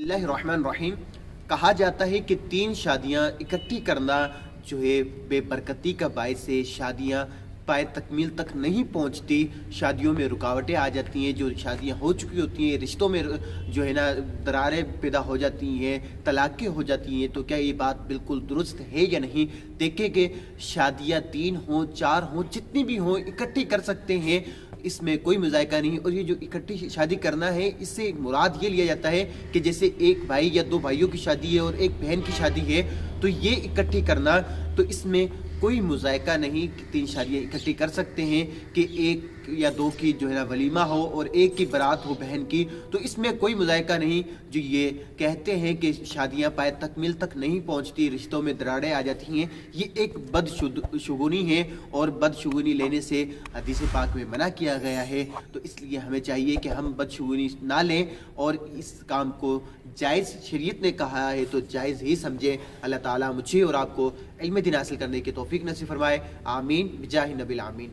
बिस्मिल्लाहिर्रहमानिर्रहीम। कहा जाता है कि 3 शादियाँ इकट्ठी करना जो है बेबरकती का बायस है। शादियाँ पाए तकमील तक नहीं पहुँचती, शादियों में रुकावटें आ जाती हैं। जो शादियाँ हो चुकी होती हैं, रिश्तों में जो है ना दरारें पैदा हो जाती हैं, तलाक़ें हो जाती हैं। तो क्या ये बात बिल्कुल दुरुस्त है या नहीं? देखें कि शादियाँ 3 हों 4 हों जितनी भी हों इकट्ठी कर सकते हैं, इसमें कोई मज़ायका नहीं। और ये जो इकट्ठी शादी करना है, इससे मुराद ये लिया जाता है कि जैसे एक भाई या 2 भाइयों की शादी है और एक बहन की शादी है, तो ये इकट्ठी करना, तो इसमें कोई मुज़ायका नहीं कि 3 शादियाँ इकट्ठी कर सकते हैं कि 1 या 2 की जो है ना वलीमा हो और 1 की बारात हो बहन की। तो इसमें कोई मुज़ायका नहीं। जो ये कहते हैं कि शादियाँ पाए तकमील तक नहीं पहुँचती, रिश्तों में दरारें आ जाती हैं, ये एक बदशुगुनी है और बदशुगुनी लेने से हदीस पाक में मना किया गया है। तो इसलिए हमें चाहिए कि हम बदशुगुनी ना लें और इस काम को जायज़ शरीयत ने कहा है तो जायज़ ही समझें। अल्लाह ताला मुझे और आपको इल्म दीन हासिल करने की तौफीक नसीब फरमाए। आमीन बिजाहि नबिल आमीन।